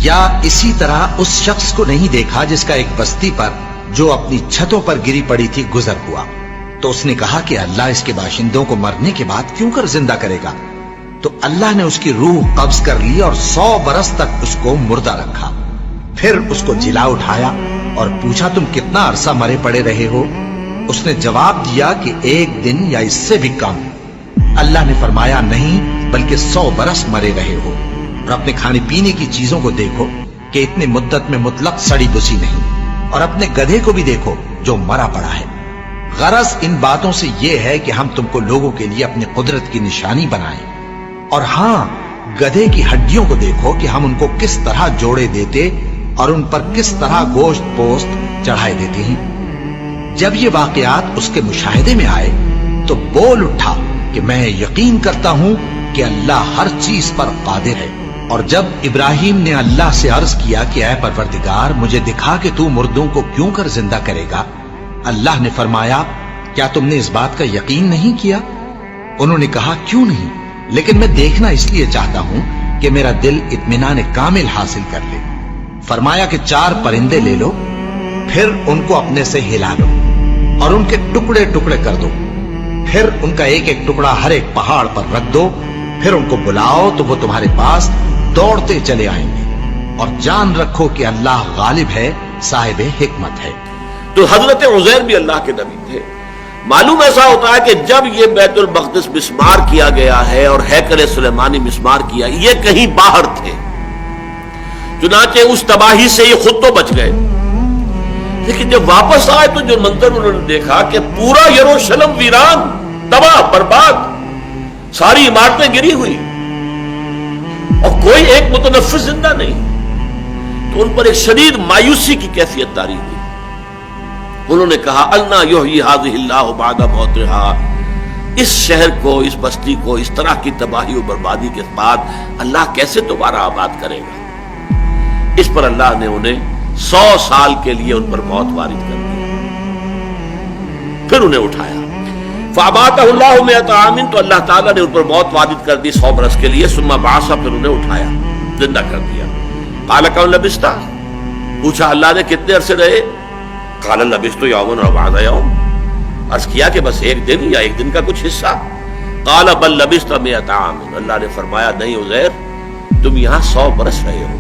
یا اسی طرح اس شخص کو نہیں دیکھا جس کا ایک بستی پر جو اپنی چھتوں پر گری پڑی تھی گزر ہوا، تو اس نے کہا کہ اللہ اس کے باشندوں کو مرنے کے بعد کیوں کر زندہ کرے گا؟ تو اللہ نے اس کی روح قبض کر لی اور 100 برس تک اس کو مردہ رکھا۔ پھر اس کو جلا اٹھایا اور پوچھا تم کتنا عرصہ مرے پڑے رہے ہو؟ اس نے جواب دیا کہ 1 دن یا اس سے بھی کم۔ اللہ نے فرمایا نہیں بلکہ 100 برس مرے رہے ہو، اور اپنے کھانے پینے کی چیزوں کو دیکھو کہ اتنی مدت میں مطلق سڑی بسی نہیں، اور اپنے گدھے کو بھی دیکھو جو مرا پڑا ہے۔ غرض ان باتوں سے یہ ہے کہ ہم تم کو لوگوں کے لیے اپنی قدرت کی نشانی بنائیں، اور ہاں گدھے کی ہڈیوں کو دیکھو کہ ہم ان کو کس طرح جوڑے دیتے اور ان پر کس طرح گوشت پوست چڑھائے دیتے ہیں۔ جب یہ واقعات اس کے مشاہدے میں آئے تو بول اٹھا کہ میں یقین کرتا ہوں کہ اللہ ہر چیز پر قادر ہے۔ اور جب ابراہیم نے اللہ سے عرض کیا کہ اے پروردگار مجھے دکھا کہ تو مردوں کو کیوں کر زندہ کرے گا، اللہ نے فرمایا کیا تم نے اس بات کا یقین نہیں کیا؟ انہوں نے کہا کیوں نہیں، لیکن میں دیکھنا اس لیے چاہتا ہوں کہ میرا دل اطمینان کامل حاصل کر لے۔ فرمایا کہ 4 پرندے لے لو، پھر ان کو اپنے سے ہلا لو اور ان کے ٹکڑے ٹکڑے کر دو، پھر ان کا ایک ایک ٹکڑا ہر ایک پہاڑ پر رکھ دو، پھر ان کو بلاؤ تو وہ تمہارے پاس دوڑتے چلے آئیں گے، اور جان رکھو کہ اللہ غالب ہے، صاحب حکمت ہے۔ تو حضرت عزیر بھی اللہ کے نبی تھے۔ معلوم ایسا ہوتا ہے کہ جب یہ بیت المقدس مسمار کیا گیا ہے اور ہیکل سلیمانی مسمار کیا، یہ کہیں باہر تھے، چنانچہ اس تباہی سے یہ خود تو بچ گئے، لیکن جب واپس آئے تو جو منظر انہوں نے دیکھا کہ پورا یروشلم ویران، تباہ برباد، ساری عمارتیں گری ہوئی اور کوئی ایک متنفس زندہ نہیں، تو ان پر ایک شدید مایوسی کی کیفیت طاری ہوئی۔ انہوں نے کہا انا یحیی ھذہ اللہ بعد موتھا، اس شہر کو، اس بستی کو اس طرح کی تباہی و بربادی کے بعد اللہ کیسے دوبارہ آباد کرے گا؟ اس پر اللہ نے انہیں 100 سال کے لیے ان پر موت وارد کر دی، پھر انہیں اٹھایا۔ فاباتہ اللہ 100 عام، تو اللہ تعالیٰ نے ان پر موت وارد کر دی 100 برس کے لیے، ثم بعث، پھر انہیں اٹھایا، زندہ کر دیا۔ قال کم لبثت، پوچھا اللہ نے کتنے عرصے رہے؟ قال لبثت یوما او بعض یوم، عرض کیا کہ بس 1 دن یا 1 دن کا کچھ حصہ۔ قال بل لبثت 100 عام، اللہ نے فرمایا نہیں عزیر، تم یہاں 100 برس رہے ہو۔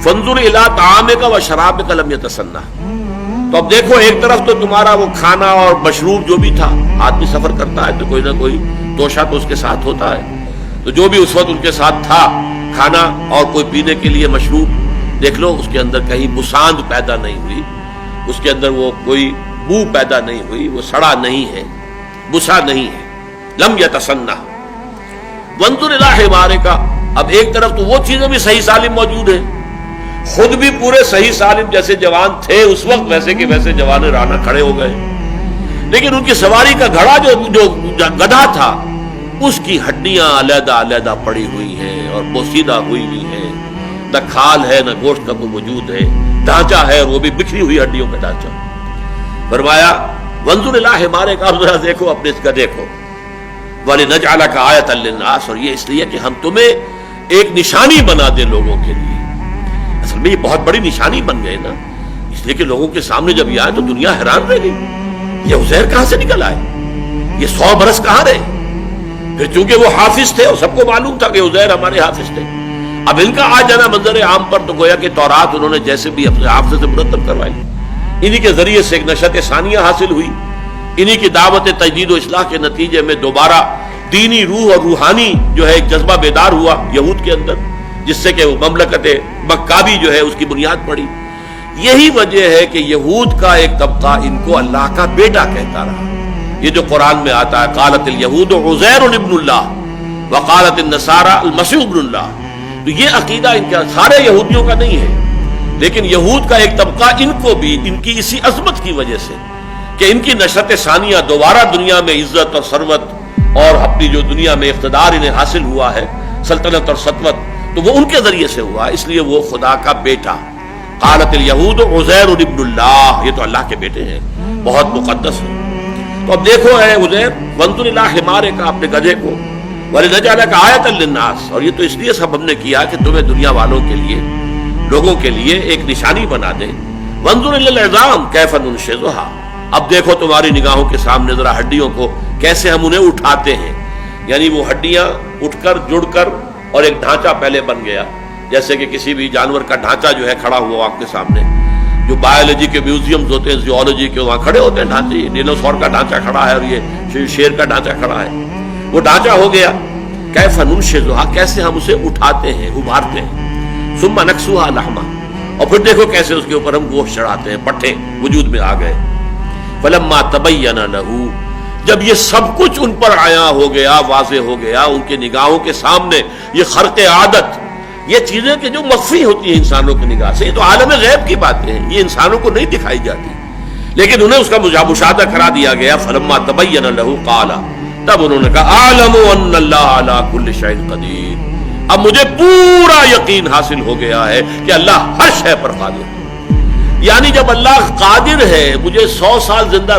فانظر الی طعامک و شرابک لم یتسنہ، تو اب دیکھو ایک طرف تو تمہارا وہ کھانا اور مشروب جو بھی تھا، آدمی سفر کرتا ہے تو کوئی نہ کوئی توشہ تو اس کے ساتھ ہوتا ہے، تو جو بھی اس وقت ان کے ساتھ تھا کھانا اور کوئی پینے کے لیے مشروب، دیکھ لو اس کے اندر کہیں بساند پیدا نہیں ہوئی، اس کے اندر وہ کوئی بو پیدا نہیں ہوئی، وہ سڑا نہیں ہے، بسا نہیں ہے، لم یتسنہ۔ وانظر الی حمارک، اب ایک طرف تو وہ چیزیں بھی صحیح سالم موجود ہیں، خود بھی پورے صحیح سالم جیسے جوان تھے اس وقت، ویسے کہ ویسے جوان رانا کھڑے ہو گئے، لیکن ان کی سواری کا گھڑا جو گدھا تھا اس کی ہڈیاں علیحدہ علیحدہ پڑی ہوئی ہیں اور بوسیدہ ہوئی ہوئی ہیں، نہ کھال ہے نہ گوشت کا کوئی وجود ہے، ڈھانچہ ہے اور وہ بھی بکھری ہوئی ہڈیوں کا ڈھانچہ۔ فرمایا وانظر الی حمارک، اب ذرا دیکھو اپنے اس گدھے کو، وَلِنَجْعَلَكَ آیَةً لِلنَّاسِ، اور یہ اس لیے کہ ہم تمہیں ایک نشانی بنا دیں لوگوں کے لیے۔ اصل میں یہ بہت بڑی نشانی بن گئے نا، اس لیے کہ لوگوں کے سامنے جب یہ آئے تو دنیا حیران رہ گئی، یہ عزیر کہاں سے نکل آئے، یہ 100 برس کہاں رہے؟ پھر چونکہ وہ حافظ تھے اور سب کو معلوم تھا کہ عزیر ہمارے حافظ تھے، اب ان کا آ جانا منظر عام پر تو گویا کہ تورات انہوں نے جیسے بھی اپنے حافظ سے مرتب کروائی، انہی کے ذریعے سے ایک نشأت ثانیہ حاصل ہوئی، انہی کی دعوت تجدید و اصلاح کے نتیجے میں دوبارہ دینی روح اور روحانی جو ہے ایک جذبہ بیدار ہوا یہود کے اندر، جس سے کہ وہ مملکت مکابی جو ہے اس کی بنیاد پڑی۔ یہی وجہ ہے کہ یہود کا ایک طبقہ ان کو اللہ کا بیٹا کہتا رہا، یہ جو قرآن میں آتا ہے قالت الیہود عزیر ابن اللہ وقالت النصارى المسیح ابن اللہ، تو یہ عقیدہ ان کا سارے یہودیوں کا نہیں ہے، لیکن یہود کا ایک طبقہ ان کو بھی ان کی اسی عظمت کی وجہ سے کہ ان کی نشأت ثانیہ دوبارہ دنیا میں عزت اور ثروت اور اپنی جو دنیا میں اقتدار انہیں حاصل ہوا ہے، سلطنت اور سطوت، تو وہ ان کے ذریعے سے ہوا، اس لیے وہ خدا کا بیٹا۔ قالت الیہود عزیر ابن اللہ، یہ تو اللہ کے بیٹے ہیں، بہت مقدس ہے۔ تو اب دیکھو اے عزیر، وانظر الی حمارک، اپنے گدھے کو، وَلِنَجْعَلَكَ آیَةً لِلنَّاسِ، اور یہ تو اس لیے سب ہم نے کیا کہ تمہیں دنیا والوں کے لیے لوگوں کے لیے ایک نشانی بنا دیں. وانظر الی العظام کیف ننشزھا، اب دیکھو تمہاری نگاہوں کے سامنے ذرا ہڈیوں کو کیسے ہم انہیں اٹھاتے ہیں. یعنی وہ ہڈیاں اٹھ کر جڑ کر اور ایک ڈھانچہ پہلے بن گیا، جیسے کہ کسی بھی جانور کا ڈھانچہ جو ہے کھڑا ہوا آپ کے سامنے. جو بایولوجی کے میوزیمز ہوتے ہیں، زیولوجی کے، وہاں کھڑے ہوتے ہیں ڈھانچے. ڈینوسور کا ڈھانچہ کھڑا ہے اور یہ شیر کا ڈھانچہ کھڑا ہے. وہ ڈھانچہ ہو گیا. کیف ننشزھا، کیسے ہم اسے اٹھاتے ہیں، ابھارتے ہیں. ثم نکسوھا لحما، اور پھر دیکھو کیسے اس کے اوپر ہم گوشت چڑھاتے ہیں. پٹھے وجود میں آ گئے. فلما تبین لہ، جب یہ سب کچھ ان پر عیاں ہو گیا، واضح ہو گیا ان کے نگاہوں کے سامنے، یہ خرق عادت، یہ چیزیں کہ جو مخفی ہوتی ہیں انسانوں کی نگاہ سے، یہ تو عالم غیب کی باتیں ہیں، یہ انسانوں کو نہیں دکھائی جاتی، لیکن انہیں اس کا مشاہدہ کرا دیا گیا. فلما تبین لہ قال، تب انہوں نے کہا اعلم ان اللہ علی کل شیء قدیر، اب مجھے پورا یقین حاصل ہو گیا ہے کہ اللہ ہر شے پر قادر ہے. یعنی جب اللہ قادر ہے، مجھے 100 سال زندہ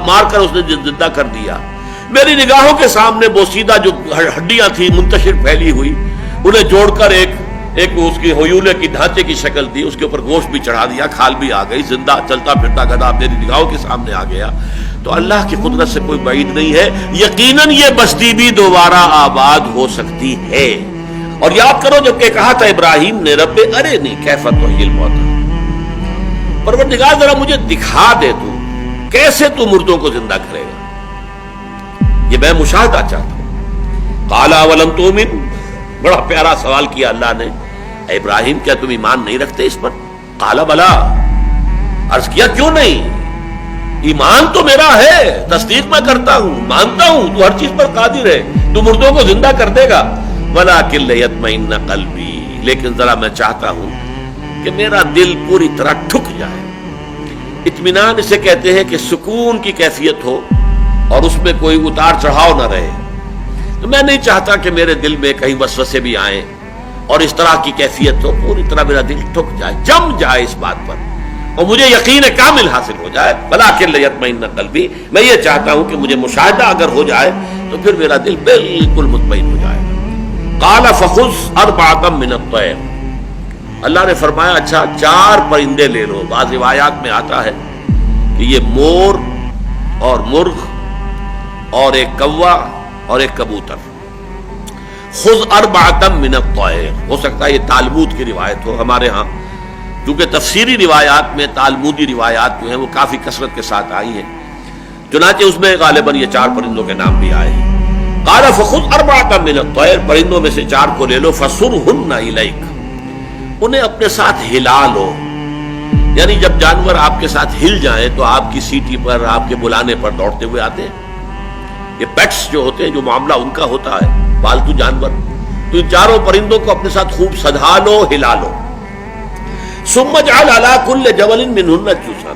مار کر اس نے زندہ کر دیا، میری نگاہوں کے سامنے بوسیدہ جو ہڈیاں تھیں منتشر پھیلی ہوئی، انہیں جوڑ کر ایک اس کی ہیولے کی ڈھانچے کی شکل دی، اس کے اوپر گوشت بھی چڑھا دیا، کھال بھی آ گئی، زندہ چلتا پھرتا گدھا میری نگاہوں کے سامنے آ گیا، تو اللہ کی قدرت سے کوئی بعید نہیں ہے. یقیناً یہ بستی بھی دوبارہ آباد ہو سکتی ہے. اور یاد کرو جب کہ کہا تھا ابراہیم نے رب ارنی کیف تحیی الموتیٰ، پروردگار ذرا مجھے دکھا دے تو کیسے تو مردوں کو زندہ کرے گا، یہ میں مشاہدہ چاہتا ہوں. قال اولم تؤمن، بڑا پیارا سوال کیا اللہ نے. اے ابراہیم کیا تم ایمان نہیں رکھتے اس پر؟ قال بلا، عرض کیا کیوں نہیں، ایمان تو میرا ہے، تصدیق میں کرتا ہوں، مانتا ہوں تو ہر چیز پر قادر ہے، تو مردوں کو زندہ کر دے گا. ولکن لیطمئن قلبی، لیکن ذرا میں چاہتا ہوں کہ میرا دل پوری طرح ٹھک جائے. اطمینان اسے کہتے ہیں کہ سکون کی کیفیت ہو اور اس میں کوئی اتار چڑھاؤ نہ رہے. تو میں نہیں چاہتا کہ میرے دل میں کہیں وسوسے بھی آئیں اور اس طرح کی کیفیت ہو، پوری طرح میرا دل ٹھک جائے، جم جائے اس بات پر اور مجھے یقین کامل حاصل ہو جائے. ولکن لیطمئن قلبی، میں یہ چاہتا ہوں کہ مجھے مشاہدہ اگر ہو جائے تو پھر میرا دل بالکل مطمئن ہو جائے. قال فخذ اربعۃ من الطیر، اللہ نے فرمایا اچھا 4 پرندے لے لو. بعض روایات میں آتا ہے کہ یہ مور اور مرغ اور ایک کوا اور ایک کبوتر. خذ اربعۃ من الطیر، ہو سکتا ہے یہ تالمود کی روایت ہو. ہمارے ہاں کیونکہ تفسیری روایات میں تالمودی روایات جو ہیں وہ کافی کثرت کے ساتھ آئی ہیں، چنانچہ اس میں غالباً یہ 4 پرندوں کے نام بھی آئے ہیں. قال فخذ اربعۃ من الطیر، پرندوں میں سے 4 کو لے لو. فصرهن الیک، انہیں اپنے ساتھ ہلا لو. یعنی جب جانور آپ کے ساتھ ہل جائیں تو آپ کی سیٹی پر، آپ کے بلانے پر دوڑتے ہوئے آتے ہیں. یہ پیٹس جو ہوتے ہیں، جو معاملہ ان کا ہوتا ہے، پالتو جانور، تو ان 4 پرندوں کو اپنے ساتھ خوب سدھا لو، ہلا لو. ثم اجعل علی کل جبل منہن جزءا،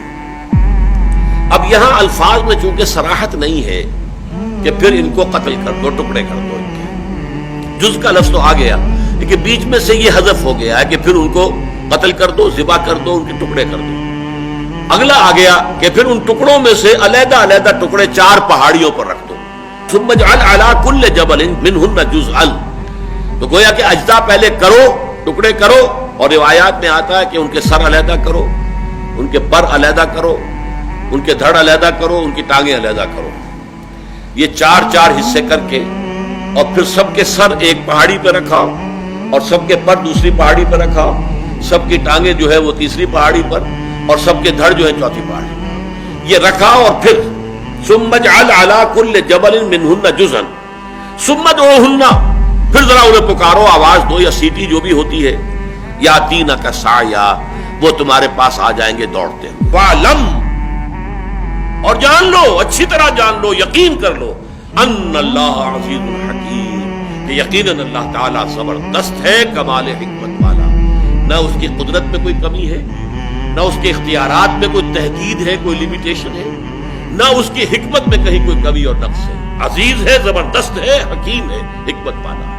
اب یہاں الفاظ میں چونکہ صراحت نہیں ہے کہ پھر ان کو قتل کر دو، ٹکڑے کر دو. ان کے جز کا لفظ تو آ گیا لیکن بیچ میں سے یہ حذف ہو گیا ہے کہ پھر ان کو قتل کر دو، ذبح کر دو، ان کے ٹکڑے کر دو. اگلا آ گیا کہ پھر ان ٹکڑوں میں سے علیحدہ علیحدہ ٹکڑے 4 پہاڑیوں پر رکھ دو. ثم اجعل علی کل جبل منہن جزءا، تو گویا کہ اجزاء پہلے کرو، ٹکڑے کرو، اور روایات میں آتا ہے کہ ان کے سر علیحدہ کرو، ان کے پر علیحدہ کرو، ان کے دھڑ علیحدہ کرو، ان کی ٹانگیں علیحدہ کرو. یہ 4 حصے کر کے اور پھر سب کے سر ایک پہاڑی پہ رکھا اور سب کے پر دوسری پہاڑی پہ رکھا، سب کی ٹانگیں جو ہے وہ تیسری پہاڑی پر اور سب کے دھڑ جو ہے چوتھی پہاڑی. یہ رکھا اور پھر ثم اجعل علی کل جبل منہن جزءا ثم ادعوہن، پھر ذرا انہیں پکارو، آواز دو یا سیٹی جو بھی ہوتی ہے. یاتینک سعیا، وہ تمہارے پاس آ جائیں گے دوڑتے. وعلم، اور جان لو، اچھی طرح جان لو، یقین کر لو، ان اللہ عزیز الحکیم، کہ یقیناً اللہ تعالیٰ زبردست ہے، کمال حکمت والا. نہ اس کی قدرت میں کوئی کمی ہے، نہ اس کے اختیارات میں کوئی تحدید ہے، کوئی لمیٹیشن ہے، نہ اس کی حکمت میں کہیں کوئی کمی اور نقص ہے. عزیز ہے، زبردست ہے، حکیم ہے، حکمت والا.